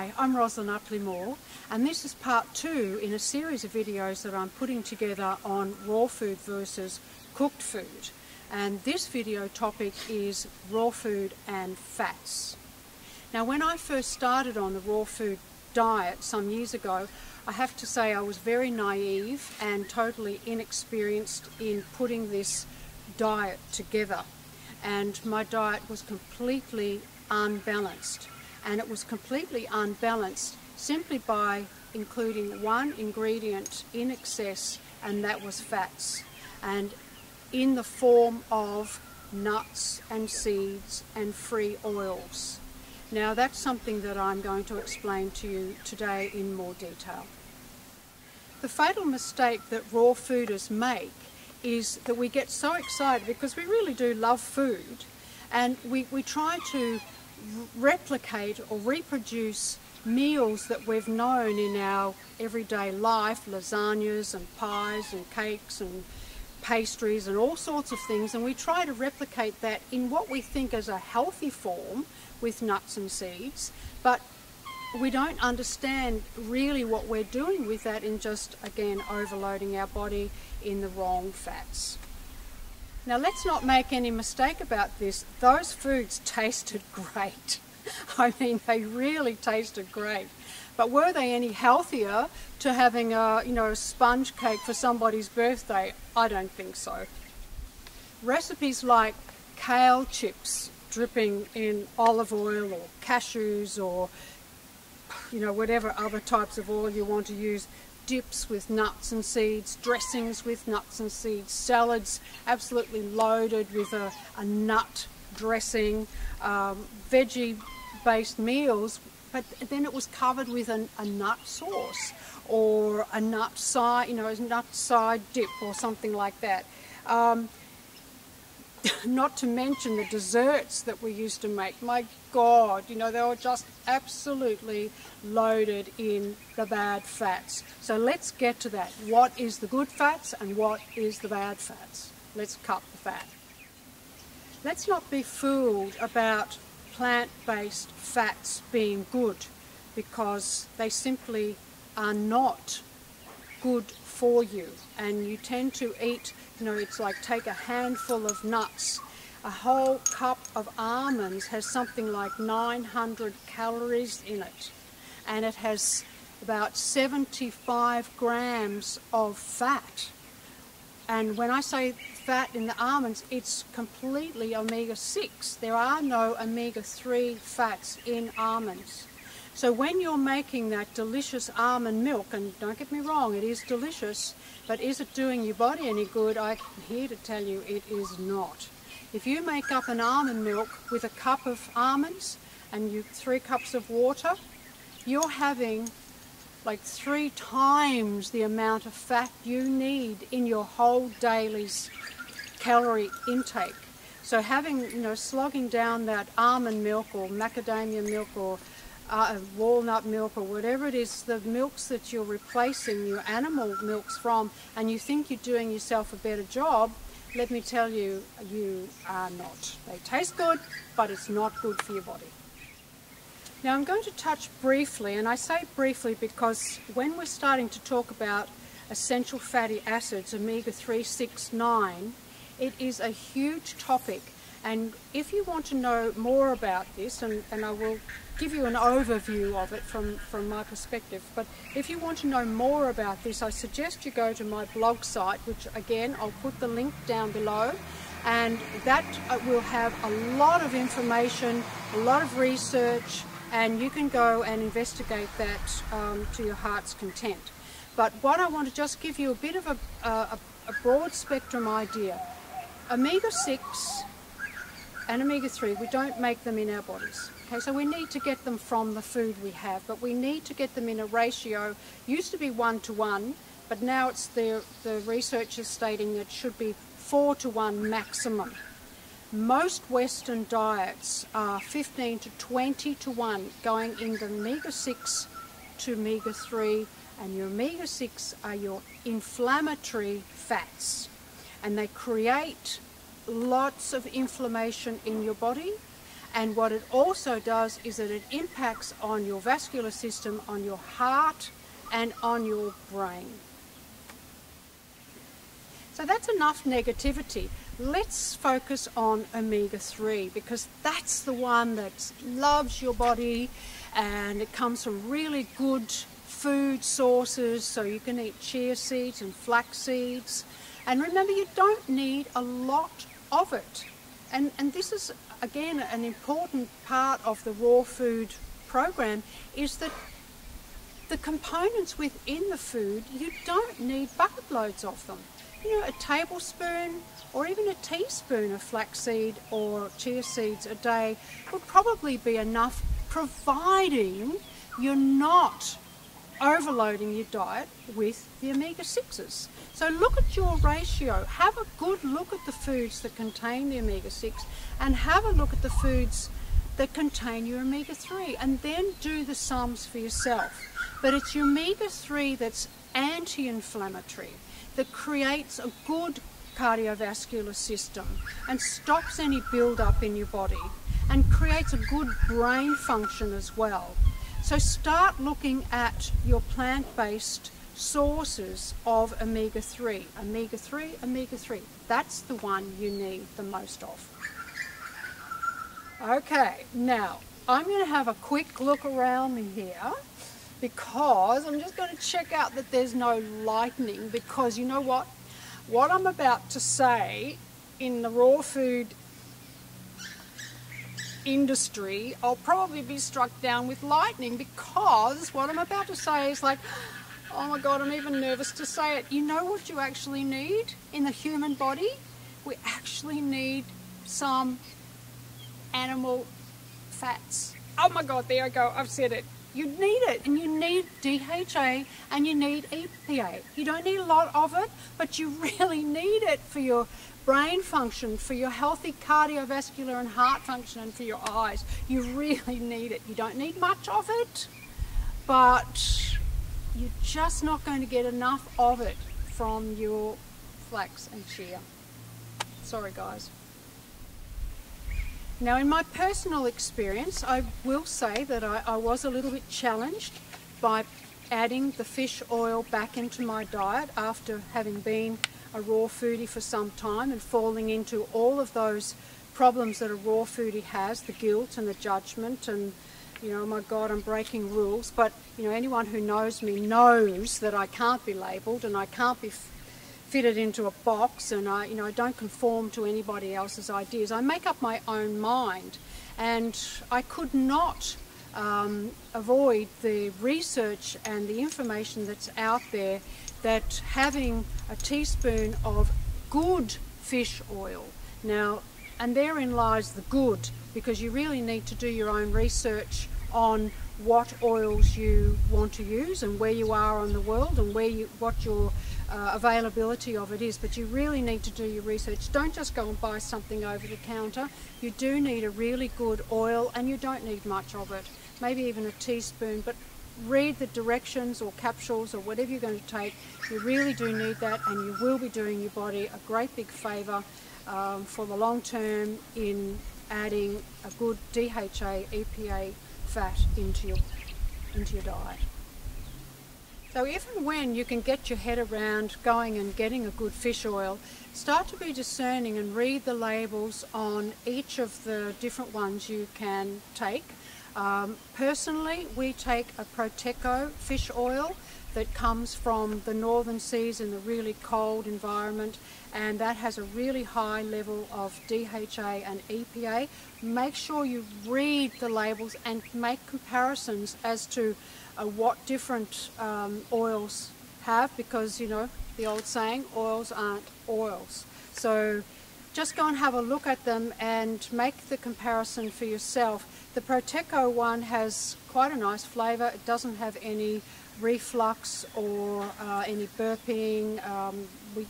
Hi, I'm Roslyn Uttleymoore, and this is part 2 in a series of videos that I'm putting together on raw food versus cooked food. And this video topic is raw food and fats. Now, when I first started on the raw food diet some years ago, I have to say I was very naive and totally inexperienced in putting this diet together. And my diet was completely unbalanced. And it was completely unbalanced simply by including one ingredient in excess, and that was fats, and in the form of nuts and seeds and free oils. Now that's something that I'm going to explain to you today in more detail. The fatal mistake that raw fooders make is that we get so excited because we really do love food, and we try to replicate or reproduce meals that we've known in our everyday life, lasagnas and pies and cakes and pastries and all sorts of things, and we try to replicate that in what we think is a healthy form with nuts and seeds, but we don't understand really what we're doing with that in just, again, overloading our body in the wrong fats. Now, let's not make any mistake about this. Those foods tasted great. I mean, they really tasted great. But were they any healthier to having a sponge cake for somebody's birthday? I don't think so. Recipes like kale chips dripping in olive oil or cashews or whatever other types of oil you want to use, dips with nuts and seeds, dressings with nuts and seeds, salads absolutely loaded with a nut dressing, veggie-based meals, but then it was covered with a nut sauce or a nut side dip or something like that. Not to mention the desserts that we used to make. My God, they were just absolutely loaded in the bad fats. So let's get to that. What is the good fats and what is the bad fats? Let's cut the fat. Let's not be fooled about plant-based fats being good, because they simply are not good for you. And you tend to eat, it's like take a handful of nuts. A whole cup of almonds has something like 900 calories in it, and it has about 75 grams of fat. And when I say fat in the almonds, it's completely omega-6. There are no omega-3 fats in almonds. So when you're making that delicious almond milk, and don't get me wrong, it is delicious, but is it doing your body any good? I'm here to tell you it is not. If you make up an almond milk with a cup of almonds and 3 cups of water, you're having like 3 times the amount of fat you need in your whole daily's calorie intake. So having, slogging down that almond milk or macadamia milk or walnut milk or whatever it is, the milks that you're replacing your animal milks from, and you think you're doing yourself a better job, let me tell you, you are not. They taste good, but it's not good for your body. Now I'm going to touch briefly, and I say briefly because when we're starting to talk about essential fatty acids, omega-3, 6, 9, it is a huge topic. And if you want to know more about this, and I will give you an overview of it from my perspective, but if you want to know more about this, I suggest you go to my blog site, which again, I'll put the link down below, and that will have a lot of information, a lot of research, and you can go and investigate that to your heart's content. But what I want to just give you a bit of a broad spectrum idea. Omega-6 and omega-3, we don't make them in our bodies. Okay, so we need to get them from the food we have, but we need to get them in a ratio. Used to be 1-to-1, but now it's the research is stating that it should be 4-to-1 maximum. Most Western diets are 15 to 20-to-1 going in the omega-6 to omega-3, and your omega-6 are your inflammatory fats, and they create lots of inflammation in your body, And what it also does is that it impacts on your vascular system, on your heart, and on your brain. So that's enough negativity. Let's focus on omega-3, because that's the one that loves your body, and it comes from really good food sources. So you can eat chia seeds and flax seeds. And remember, you don't need a lot of it. And this is, again, an important part of the raw food program, is that the components within the food, you don't need bucket loads of them. You know, a tablespoon or even a teaspoon of flaxseed or chia seeds a day would probably be enough, providing you're not overloading your diet with the omega-6s. So look at your ratio. Have a good look at the foods that contain the omega-6 and have a look at the foods that contain your omega-3, and then do the sums for yourself. But it's your omega-3 that's anti-inflammatory, that creates a good cardiovascular system and stops any build-up in your body and creates a good brain function as well. So start looking at your plant-based sources of omega-3. Omega-3, omega-3. That's the one you need the most of. Okay, now I'm going to have a quick look around me here, because I'm just going to check out that there's no lightning, because you know what? What I'm about to say in the raw food industry, I'll probably be struck down with lightning, because what I'm about to say is like, oh my God, I'm even nervous to say it. You know what you actually need in the human body? We actually need some animal fats. Oh my God, there I go, I've said it. You need it, and you need DHA and you need EPA. You don't need a lot of it, but you really need it for your brain function, for your healthy cardiovascular and heart function, and for your eyes. You really need it. You don't need much of it, but you're just not going to get enough of it from your flax and chia. Sorry guys. Now, in my personal experience, I will say that I was a little bit challenged by adding the fish oil back into my diet after having been a raw foodie for some time and falling into all of those problems that a raw foodie has, the guilt and the judgment and, you know, oh my God, I'm breaking rules. But, you know, anyone who knows me knows that I can't be labelled and I can't be fitted into a box, and I don't conform to anybody else's ideas. I make up my own mind, and I could not avoid the research and the information that's out there that having a teaspoon of good fish oil, now, and therein lies the good, because you really need to do your own research on what oils you want to use and where you are on the world and what your availability of it is, but you really need to do your research. Don't just go and buy something over the counter. You do need a really good oil, and you don't need much of it, maybe even a teaspoon, but read the directions or capsules or whatever you're going to take. You really do need that, and you will be doing your body a great big favour for the long term in adding a good DHA, EPA fat into your diet. So if and when you can get your head around going and getting a good fish oil, start to be discerning and read the labels on each of the different ones you can take. Personally, we take a Proteco fish oil that comes from the northern seas in the really cold environment, and that has a really high level of DHA and EPA. Make sure you read the labels and make comparisons as to what different oils have, because, you know, the old saying, oils aren't oils. So just go and have a look at them and make the comparison for yourself. The Proteco one has quite a nice flavour. It doesn't have any reflux or any burping.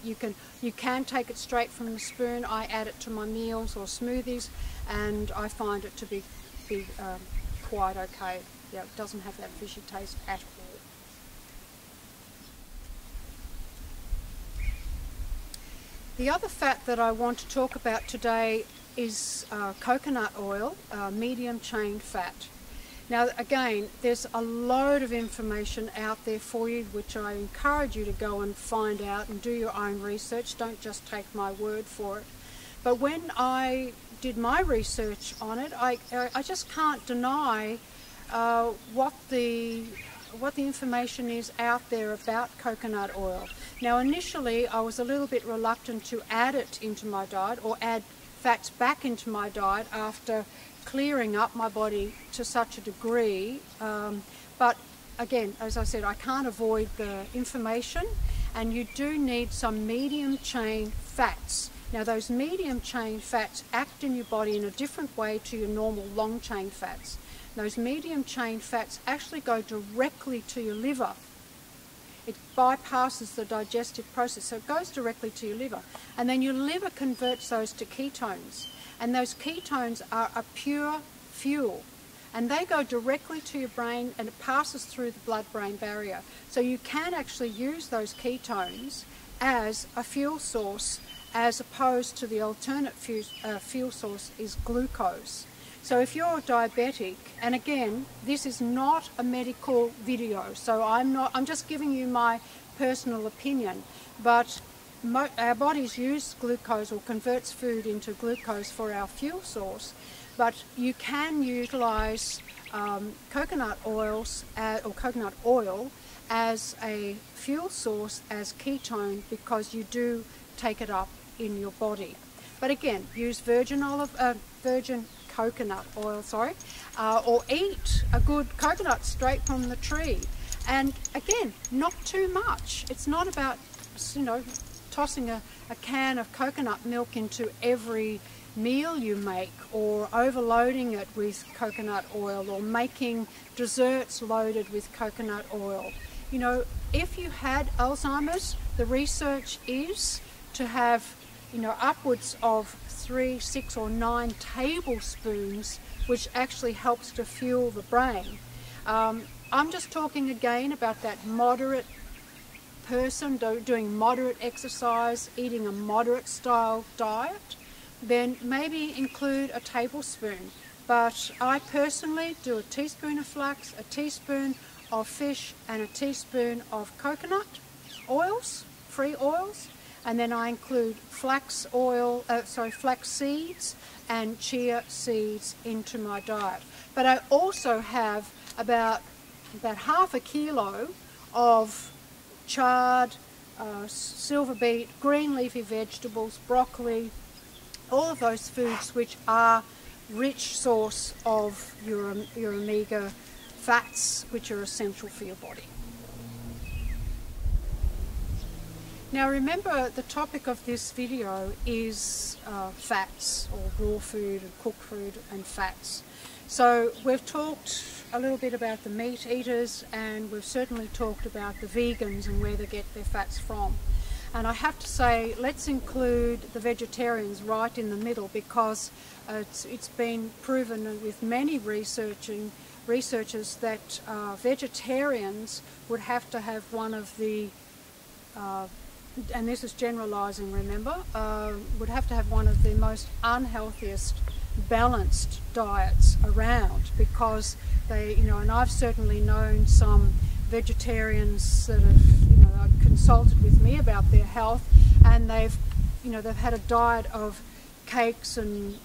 You can take it straight from the spoon. I add it to my meals or smoothies, and I find it to be quite okay. Yeah, it doesn't have that fishy taste at all. The other fat that I want to talk about today is coconut oil, medium chain fat. Now again, there's a load of information out there for you, which I encourage you to go and find out and do your own research. Don't just take my word for it. But when I did my research on it, I just can't deny what the information is out there about coconut oil. Now initially I was a little bit reluctant to add it into my diet, or add fats back into my diet after clearing up my body to such a degree, but again, as I said, I can't avoid the information, and you do need some medium chain fats. Now those medium chain fats act in your body in a different way to your normal long chain fats. Those medium chain fats actually go directly to your liver. It bypasses the digestive process, so it goes directly to your liver. And then your liver converts those to ketones. And those ketones are a pure fuel. And they go directly to your brain, and it passes through the blood-brain barrier. So you can actually use those ketones as a fuel source, as opposed to the alternate fuel source is glucose. So if you're diabetic, and again, this is not a medical video, so I'm just giving you my personal opinion, but our bodies use glucose, or converts food into glucose for our fuel source, but you can utilize coconut oils or coconut oil as a fuel source, as ketone, because you do take it up in your body. But again, use virgin coconut oil, or eat a good coconut straight from the tree. And again, not too much. It's not about, tossing a can of coconut milk into every meal you make, or overloading it with coconut oil, or making desserts loaded with coconut oil. If you had Alzheimer's, the research is to have upwards of 3, 6 or 9 tablespoons, which actually helps to fuel the brain. I'm just talking again about that moderate person doing moderate exercise, eating a moderate style diet, then maybe include a tablespoon. But I personally do a teaspoon of flax, a teaspoon of fish, and a teaspoon of coconut oils, free oils. And then I include flax seeds and chia seeds into my diet. But I also have about half a kilo of chard, silver beet, green leafy vegetables, broccoli, all of those foods which are rich source of your omega fats, which are essential for your body. Now remember, the topic of this video is fats, or raw food and cooked food and fats. So we've talked a little bit about the meat eaters, and we've certainly talked about the vegans and where they get their fats from. And I have to say, let's include the vegetarians right in the middle, because it's been proven with many researchers that vegetarians would have to have one of the and this is generalising, remember, would have to have one of the most unhealthiest balanced diets around, because they, and I've certainly known some vegetarians that have, consulted with me about their health, and they've had a diet of cakes and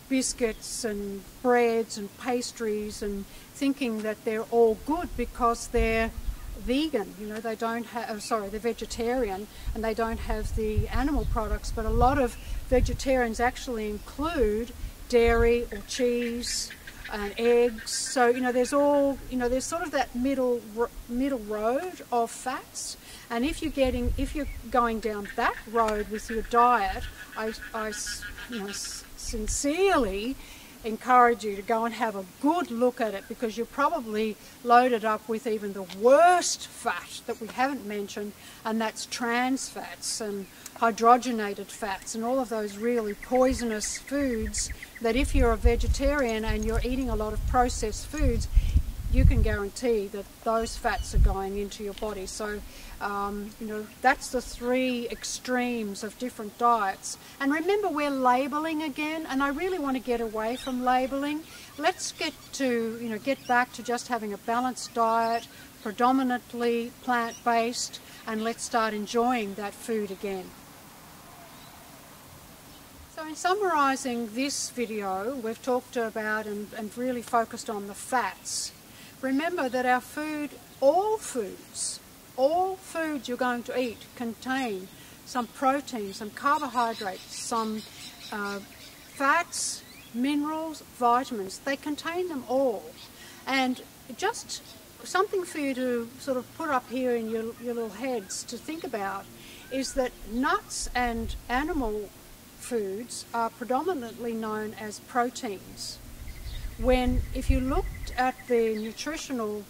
biscuits and breads and pastries, and thinking that they're all good because they're vegan. They don't have, they're vegetarian and they don't have the animal products, but a lot of vegetarians actually include dairy or cheese and eggs. So there's sort of that middle road of fats, and if you're going down that road with your diet, I sincerely encourage you to go and have a good look at it, because you're probably loaded up with even the worst fat that we haven't mentioned, and that's trans fats and hydrogenated fats and all of those really poisonous foods that, if you're a vegetarian and you're eating a lot of processed foods, you can guarantee that those fats are going into your body. So, you know, that's the three extremes of different diets. And remember, we're labeling again, and I really want to get away from labeling. Let's get to, you know, get back to just having a balanced diet, predominantly plant-based, and let's start enjoying that food again. So in summarising this video, we've talked about and really focused on the fats. Remember that our food, all foods you're going to eat contain some protein, some carbohydrates, some fats, minerals, vitamins. They contain them all. And just something for you to sort of put up here in your little heads to think about is that nuts and animal foods are predominantly known as proteins. When, if you looked at the nutritional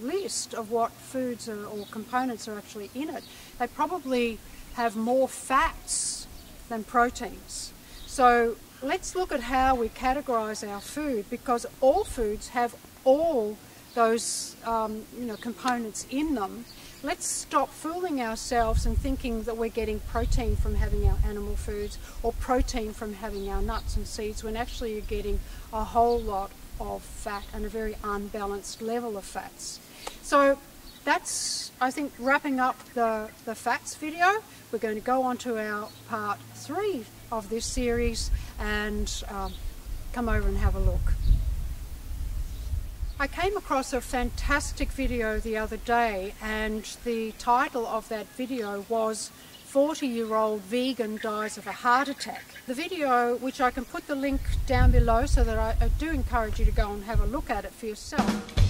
list of what foods or components are actually in it, they probably have more fats than proteins. So let's look at how we categorize our food, because all foods have all those you know, components in them. Let's stop fooling ourselves and thinking that we're getting protein from having our animal foods or protein from having our nuts and seeds, when actually you're getting a whole lot of fat and a very unbalanced level of fats. So that's, I think, wrapping up the fats video. We're going to go on to our part 3 of this series and come over and have a look. I came across a fantastic video the other day, and the title of that video was 40-year-old vegan dies of a heart attack. The video, which I can put the link down below so that I do encourage you to go and have a look at it for yourself.